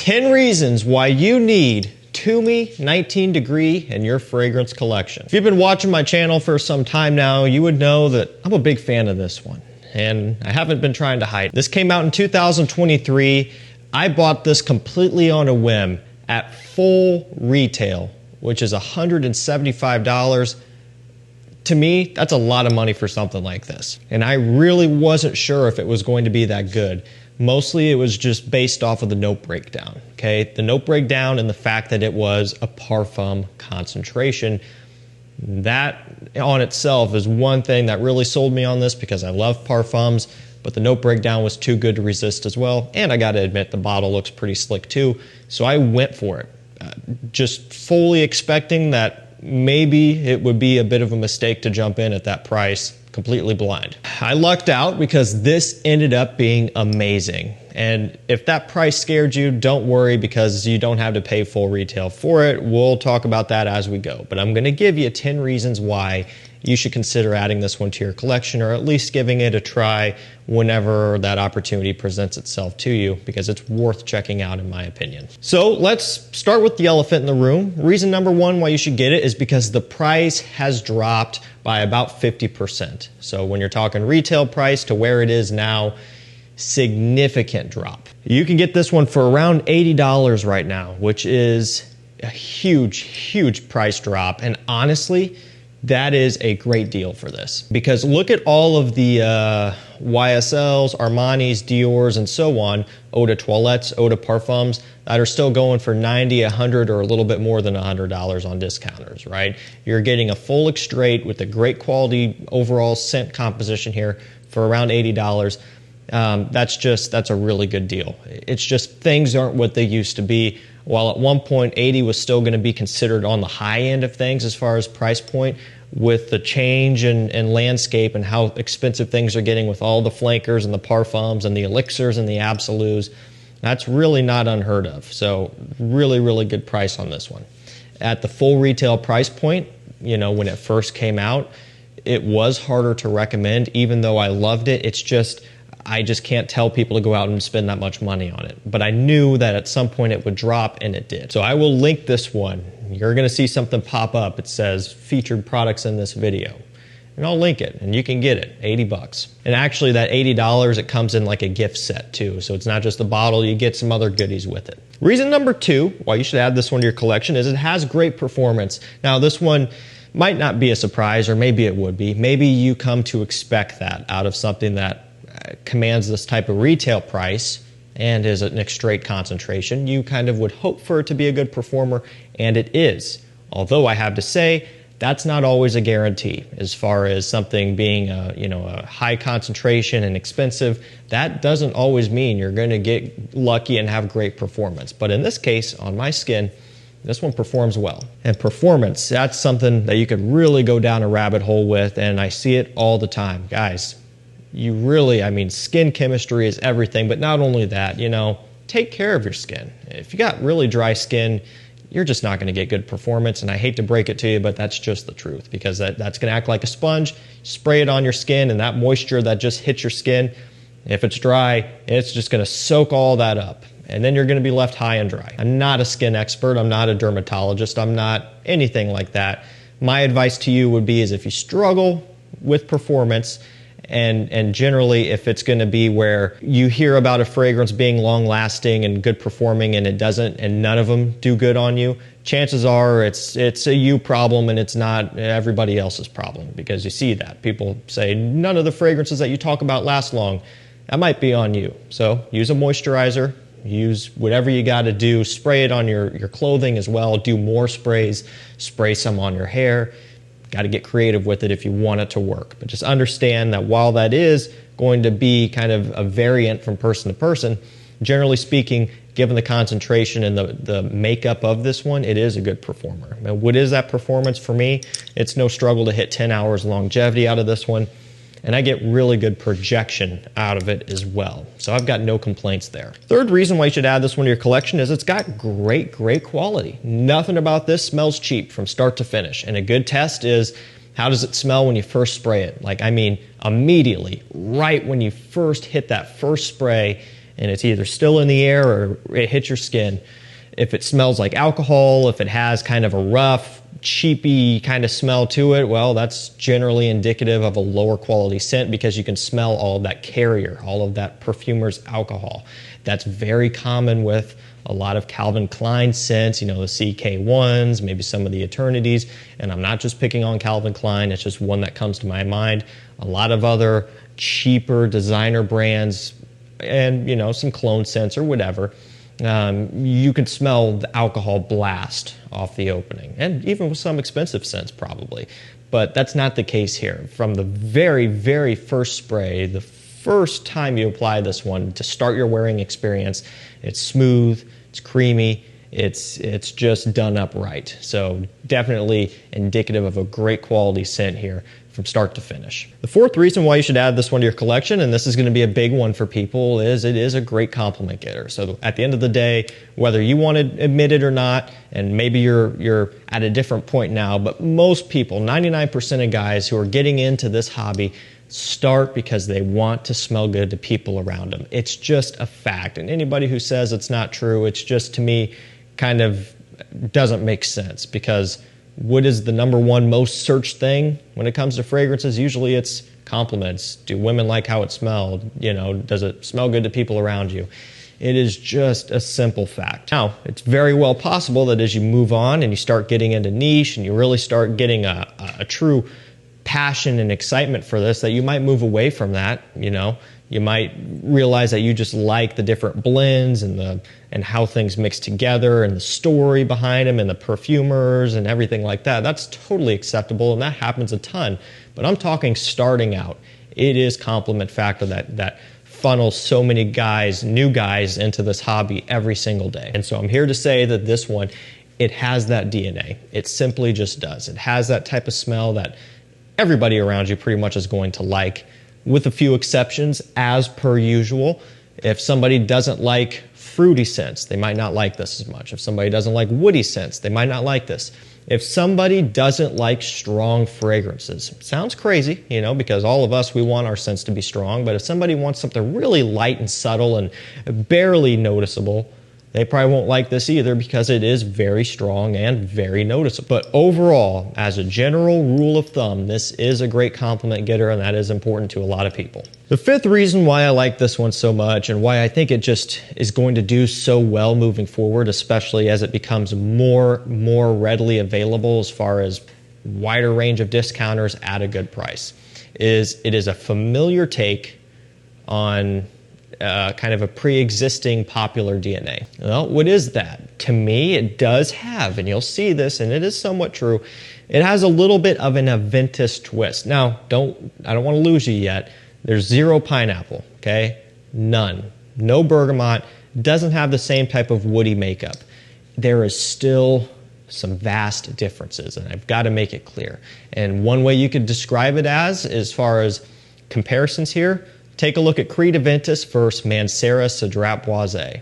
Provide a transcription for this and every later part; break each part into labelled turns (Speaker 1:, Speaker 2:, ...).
Speaker 1: 10 reasons why you need Tumi 19 Degree in your fragrance collection. If you've been watching my channel for some time now, you would know that I'm a big fan of this one, and I haven't been trying to hide. This came out in 2023. I bought this completely on a whim at full retail, which is $175. To me, that's a lot of money for something like this. And I really wasn't sure if it was going to be that good. Mostly it was just based off of the note breakdown, okay? The note breakdown and the fact that it was a Parfum concentration. That on itself is one thing that really sold me on this because I love Parfums, but the note breakdown was too good to resist as well. And I gotta admit, the bottle looks pretty slick too. So I went for it, just fully expecting that maybe it would be a bit of a mistake to jump in at that price, completely blind. I lucked out because this ended up being amazing. And if that price scared you, don't worry because you don't have to pay full retail for it. We'll talk about that as we go. But I'm gonna give you 10 reasons why you should consider adding this one to your collection, or at least giving it a try whenever that opportunity presents itself to you, because it's worth checking out in my opinion. So let's start with the elephant in the room. Reason number one why you should get it is because the price has dropped by about 50%. So when you're talking retail price to where it is now, significant drop. You can get this one for around $80 right now, which is a huge, huge price drop. And honestly, that is a great deal for this, because look at all of the YSLs, Armanis, Dior's, and so on, Eau de Toilettes, Eau de Parfums, that are still going for $90, $100, or a little bit more than $100 on discounters, right? You're getting a full extrait with a great quality overall scent composition here for around $80. That's a really good deal. It's just things aren't what they used to be. While at one point 80 was still going to be considered on the high end of things as far as price point, with the change in landscape and how expensive things are getting with all the flankers and the Parfums and the elixirs and the absolutes, that's really not unheard of. So really, really good price on this one. At the full retail price point, you know, when it first came out, it was harder to recommend. Even though I loved it, I just can't tell people to go out and spend that much money on it. But I knew that at some point it would drop, and it did. So I will link this one. You're gonna see something pop up. It says featured products in this video. And I'll link it, and you can get it, 80 bucks. And actually that $80, it comes in like a gift set too. So it's not just a bottle, you get some other goodies with it. Reason number two why you should add this one to your collection is it has great performance. Now this one might not be a surprise, or maybe it would be. Maybe you come to expect that out of something that commands this type of retail price and is an straight concentration. You kind of would hope for it to be a good performer, and it is. Although I have to say, that's not always a guarantee. As far as something being a high concentration and expensive, that doesn't always mean you're going to get lucky and have great performance. But in this case, on my skin, this one performs well. And performance, that's something that you could really go down a rabbit hole with, and I see it all the time. Guys, you really, skin chemistry is everything, but not only that, take care of your skin. If you got really dry skin, you're just not gonna get good performance, and I hate to break it to you, but that's just the truth, because that's gonna act like a sponge. Spray it on your skin, and that moisture that just hits your skin, if it's dry, it's just gonna soak all that up, and then you're gonna be left high and dry. I'm not a skin expert, I'm not a dermatologist, I'm not anything like that. My advice to you would be is if you struggle with performance, and generally if it's going to be where you hear about a fragrance being long lasting and good performing and it doesn't, and none of them do good on you, chances are it's a you problem and it's not everybody else's problem, because you see that people say none of the fragrances that you talk about last long. That might be on you. So use a moisturizer, use whatever you got to do, spray it on your clothing as well, do more sprays, spray some on your hair. Got to get creative with it if you want it to work. But just understand that while that is going to be kind of a variant from person to person, generally speaking, given the concentration and the makeup of this one, it is a good performer. Now, what is that performance for me? It's no struggle to hit 10 hours longevity out of this one. And I get really good projection out of it as well. So I've got no complaints there. Third reason why you should add this one to your collection is it's got great quality. Nothing about this smells cheap from start to finish. And a good test is, how does it smell when you first spray it? Immediately, right when you first hit that first spray, and it's either still in the air or it hits your skin. If it smells like alcohol, if it has kind of a rough, cheapy kind of smell to it, well, that's generally indicative of a lower quality scent because you can smell all of that carrier, all of that perfumer's alcohol. That's very common with a lot of Calvin Klein scents, you know, the CK1s, maybe some of the Eternities, and I'm not just picking on Calvin Klein, it's just one that comes to my mind. A lot of other cheaper designer brands and, you know, some clone scents or whatever, you can smell the alcohol blast off the opening, and even with some expensive scents probably. But that's not the case here. From the very, very first spray, the first time you apply this one to start your wearing experience, it's smooth, it's creamy, it's just done up right. So definitely indicative of a great quality scent here from start to finish. The fourth reason why you should add this one to your collection, and this is going to be a big one for people, is it is a great compliment getter. So at the end of the day, whether you want to admit it or not, and maybe you're at a different point now, but most people, 99% of guys who are getting into this hobby, start because they want to smell good to people around them. It's just a fact. And anybody who says it's not true, it's just, to me, kind of doesn't make sense, because what is the #1 most searched thing when it comes to fragrances? Usually it's compliments. Do women like how it smelled? You know, does it smell good to people around you? It is just a simple fact. Now, it's very well possible that as you move on and you start getting into niche and you really start getting a true passion and excitement for this, that you might move away from that. You know, you might realize that you just like the different blends and how things mix together and the story behind them and the perfumers and everything like that. That's totally acceptable, and that happens a ton. But I'm talking starting out. It is compliment factor that funnels so many guys, new guys, into this hobby every single day. And so I'm here to say that this one, it has that DNA. It simply just does. It has that type of smell that everybody around you pretty much is going to like, with a few exceptions, as per usual. If somebody doesn't like fruity scents, they might not like this as much. If somebody doesn't like woody scents, they might not like this. If somebody doesn't like strong fragrances, sounds crazy, you know, because all of us, we want our scents to be strong, but if somebody wants something really light and subtle and barely noticeable, they probably won't like this either, because it is very strong and very noticeable. But overall, as a general rule of thumb, this is a great compliment getter, and that is important to a lot of people. The fifth reason why I like this one so much, and why I think it just is going to do so well moving forward, especially as it becomes more readily available as far as wider range of discounters at a good price, is it is a familiar take on kind of a pre-existing popular DNA. Well, what is that? To me, it does have, and you'll see this, and it is somewhat true, it has a little bit of an Aventus twist. Now, I don't want to lose you yet. There's zero pineapple, okay? None. No bergamot. Doesn't have the same type of woody makeup. There is still some vast differences, and I've got to make it clear. And one way you could describe it as far as comparisons here, take a look at Creed Aventus versus Mancera Cedrat Boisé.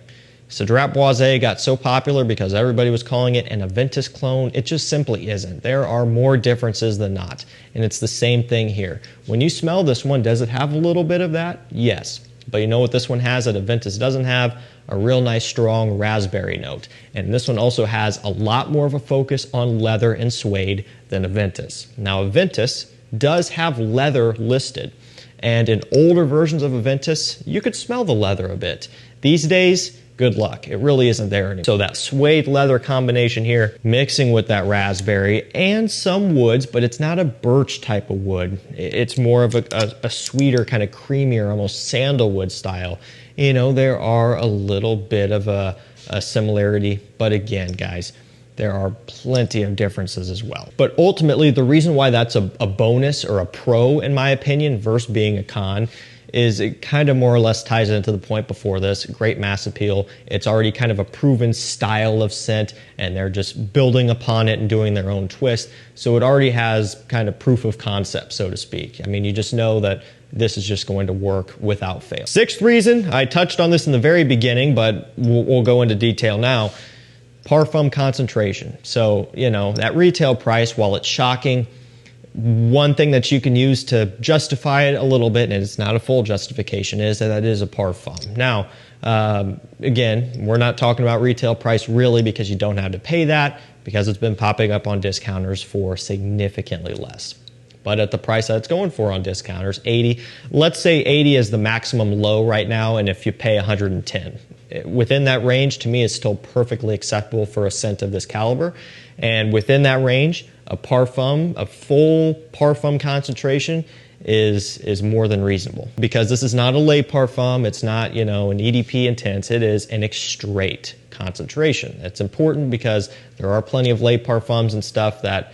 Speaker 1: Cedrat Boisé got so popular because everybody was calling it an Aventus clone. It just simply isn't. There are more differences than not. And it's the same thing here. When you smell this one, does it have a little bit of that? Yes. But you know what this one has that Aventus doesn't have? A real nice strong raspberry note. And this one also has a lot more of a focus on leather and suede than Aventus. Now, Aventus does have leather listed. And in older versions of Aventus, you could smell the leather a bit. These days, good luck. It really isn't there anymore. So that suede leather combination here, mixing with that raspberry and some woods, but it's not a birch type of wood. It's more of a sweeter, kind of creamier, almost sandalwood style. You know, there are a little bit of a similarity, but again, guys, there are plenty of differences as well. But ultimately, the reason why that's a bonus or a pro, in my opinion, versus being a con, is it kind of more or less ties into the point before this. Great mass appeal. It's already kind of a proven style of scent, and they're just building upon it and doing their own twist. So it already has kind of proof of concept, so to speak. I mean, you just know that this is just going to work without fail. Sixth reason, I touched on this in the very beginning, but we'll go into detail now. Parfum concentration. So, you know, that retail price, while it's shocking, one thing that you can use to justify it a little bit, and it's not a full justification, is that it is a Parfum. Now, Again, we're not talking about retail price really because you don't have to pay that, because it's been popping up on discounters for significantly less. But at the price that it's going for on discounters, 80, let's say 80 is the maximum low right now, and if you pay 110. Within that range, to me, is still perfectly acceptable for a scent of this caliber. And within that range, a Parfum, a full Parfum concentration is more than reasonable. Because this is not a lait Parfum, it's not, you know, an EDP intense, it is an extrait concentration. It's important because there are plenty of lait Parfums and stuff that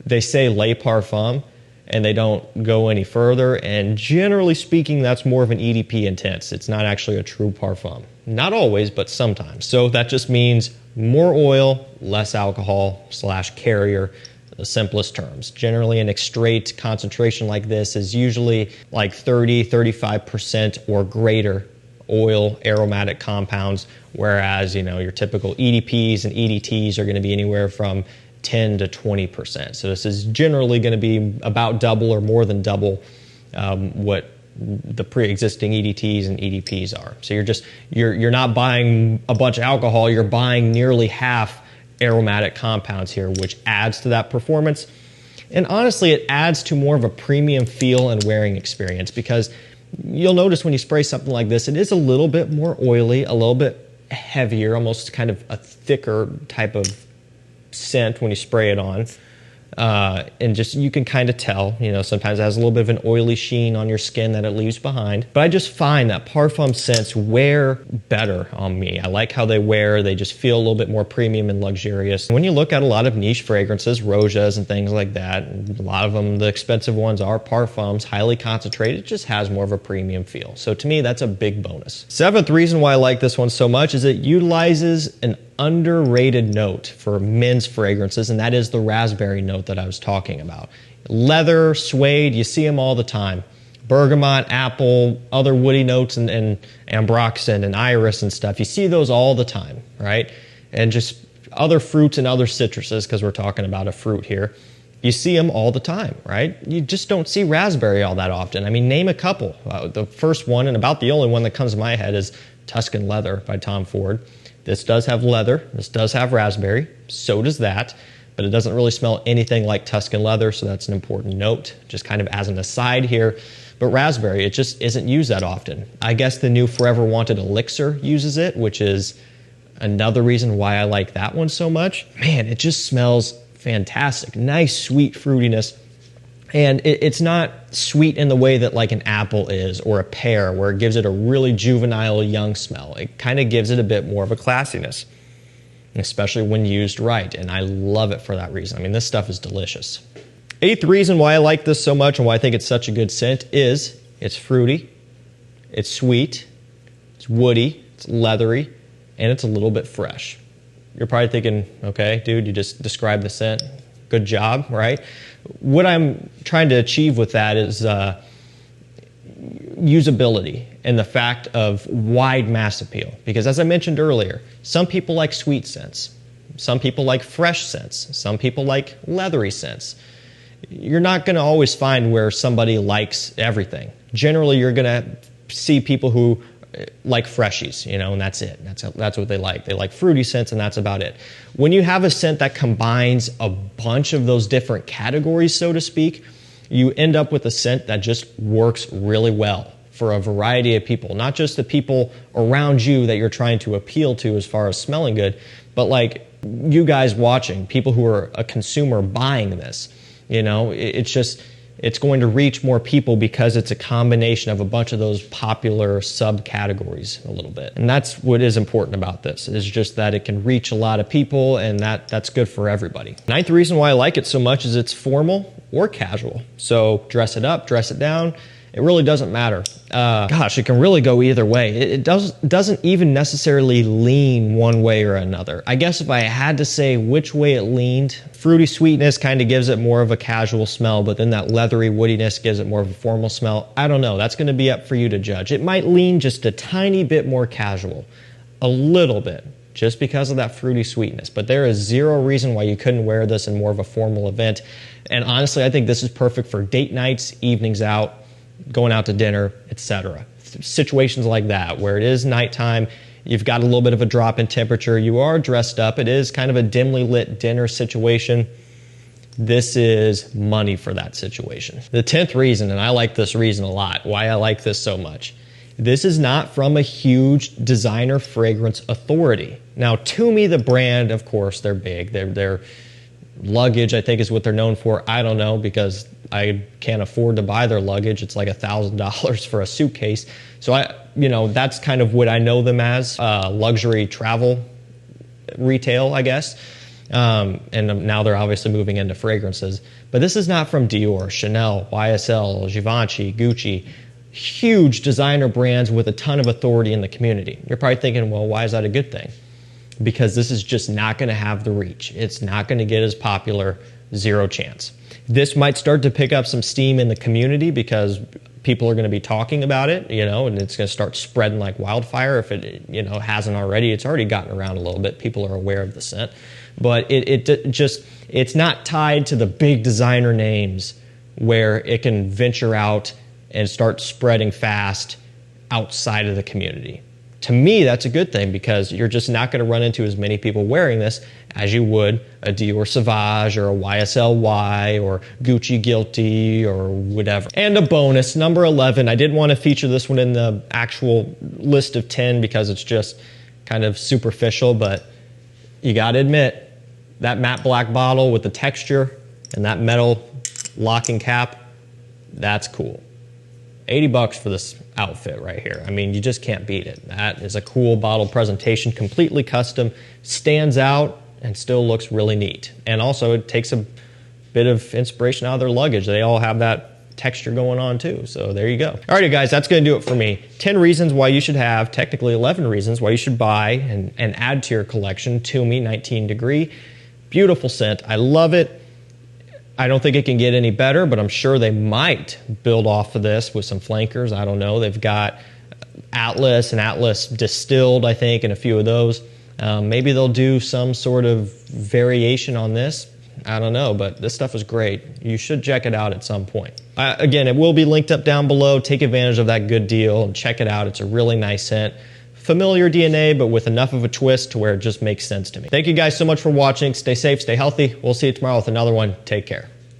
Speaker 1: they say lait Parfum and they don't go any further, and generally speaking, that's more of an EDP intense. It's not actually a true Parfum. Not always, but sometimes. So that just means more oil, less alcohol / carrier, the simplest terms. Generally, an extrait concentration like this is usually like 30-35% or greater oil aromatic compounds, whereas, you know, your typical EDPs and EDTs are going to be anywhere from 10 to 20%. So this is generally going to be about double or more than double what the pre-existing EDTs and EDPs are. So you're not buying a bunch of alcohol, you're buying nearly half aromatic compounds here, which adds to that performance. And honestly, it adds to more of a premium feel and wearing experience, because you'll notice when you spray something like this, it is a little bit more oily, a little bit heavier, almost kind of a thicker type of scent when you spray it on. And just, you can kind of tell, you know, sometimes it has a little bit of an oily sheen on your skin that it leaves behind. But I just find that Parfum scents wear better on me. I like how they wear. They just feel a little bit more premium and luxurious. When you look at a lot of niche fragrances, Rojas and things like that, a lot of them, the expensive ones, are Parfums, highly concentrated. It just has more of a premium feel. So to me, that's a big bonus. Seventh reason why I like this one so much is it utilizes an underrated note for men's fragrances, and that is the raspberry note that I was talking about. Leather, suede, you see them all the time. Bergamot, apple, other woody notes, and ambroxan and iris and stuff. You see those all the time, right? And just other fruits and other citruses, because we're talking about a fruit here. You see them all the time, right? You just don't see raspberry all that often. I mean, name a couple. The first one, and about the only one that comes to my head, is Tuscan Leather by Tom Ford. This does have leather, this does have raspberry, so does that, but it doesn't really smell anything like Tuscan Leather, so that's an important note, just kind of as an aside here. But raspberry, it just isn't used that often. I guess the new Forever Wanted Elixir uses it, which is another reason why I like that one so much. Man, it just smells fantastic. Nice, sweet fruitiness. And it's not sweet in the way that like an apple is, or a pear, where it gives it a really juvenile, young smell. It kind of gives it a bit more of a classiness, especially when used right. And I love it for that reason. I mean, this stuff is delicious. Eighth reason why I like this so much and why I think it's such a good scent is it's fruity, it's sweet, it's woody, it's leathery, and it's a little bit fresh. You're probably thinking, okay, dude, you just described the scent. Good job, right? What I'm trying to achieve with that is usability and the fact of wide mass appeal. Because as I mentioned earlier, some people like sweet scents. Some people like fresh scents. Some people like leathery scents. You're not going to always find where somebody likes everything. Generally, you're going to see people who like freshies, you know, and that's it. That's what they like. They like fruity scents, and that's about it. When you have a scent that combines a bunch of those different categories, so to speak, you end up with a scent that just works really well for a variety of people. Not just the people around you that you're trying to appeal to as far as smelling good, but like you guys watching, people who are a consumer buying this. You know, it's going to reach more people because it's a combination of a bunch of those popular subcategories a little bit. And that's what is important about this, is just that it can reach a lot of people, and that's good for everybody. Ninth reason why I like it so much is it's formal or casual. So dress it up, dress it down. It really doesn't matter. Gosh, it can really go either way. It doesn't even necessarily lean one way or another. I guess if I had to say which way it leaned, fruity sweetness kind of gives it more of a casual smell, but then that leathery woodiness gives it more of a formal smell. I don't know. That's going to be up for you to judge. It might lean just a tiny bit more casual, a little bit, just because of that fruity sweetness. But there is zero reason why you couldn't wear this in more of a formal event. And honestly, I think this is perfect for date nights, evenings out, going out to dinner, etc. situations like that, where it is nighttime, you've got a little bit of a drop in temperature, you are dressed up, it is kind of a dimly lit dinner situation. This is money for that situation. The 10th reason, and I like this reason a lot, why I like this so much. This is not from a huge designer fragrance authority. Now, Tumi, the brand, of course, they're big. Their luggage, I think, is what they're known for. I don't know, because I can't afford to buy their luggage. It's like $1,000 for a suitcase. So that's kind of what I know them as, luxury travel retail, I guess. And now they're obviously moving into fragrances. But this is not from Dior, Chanel, YSL, Givenchy, Gucci. Huge designer brands with a ton of authority in the community. You're probably thinking, well, why is that a good thing? Because this is just not going to have the reach. It's not going to get as popular, zero chance. This might start to pick up some steam in the community because people are going to be talking about it, and it's going to start spreading like wildfire. If it, hasn't already, it's already gotten around a little bit. People are aware of the scent, but it's not tied to the big designer names where it can venture out and start spreading fast outside of the community. To me, that's a good thing because you're just not going to run into as many people wearing this as you would a Dior Sauvage or a YSL Y or Gucci Guilty or whatever. And a bonus, number 11. I didn't want to feature this one in the actual list of 10 because it's just kind of superficial, but you got to admit, that matte black bottle with the texture and that metal locking cap, that's cool. $80 for this outfit right here. I mean, you just can't beat it. That is a cool bottle presentation, completely custom, stands out, and still looks really neat. And also, it takes a bit of inspiration out of their luggage. They all have that texture going on too, so there you go. Alrighty guys, that's gonna do it for me. 10 reasons why you should have, technically 11 reasons why you should buy and add to your collection Tumi 19 Degree. Beautiful scent, I love it. I don't think it can get any better, but I'm sure they might build off of this with some flankers. I don't know. They've got Atlas and Atlas Distilled, I think, and a few of those. Maybe they'll do some sort of variation on this. I don't know, but this stuff is great. You should check it out at some point. Again, it will be linked up down below. Take advantage of that good deal and check it out. It's a really nice scent. Familiar DNA, but with enough of a twist to where it just makes sense to me. Thank you guys so much for watching. Stay safe, stay healthy. We'll see you tomorrow with another one. Take care.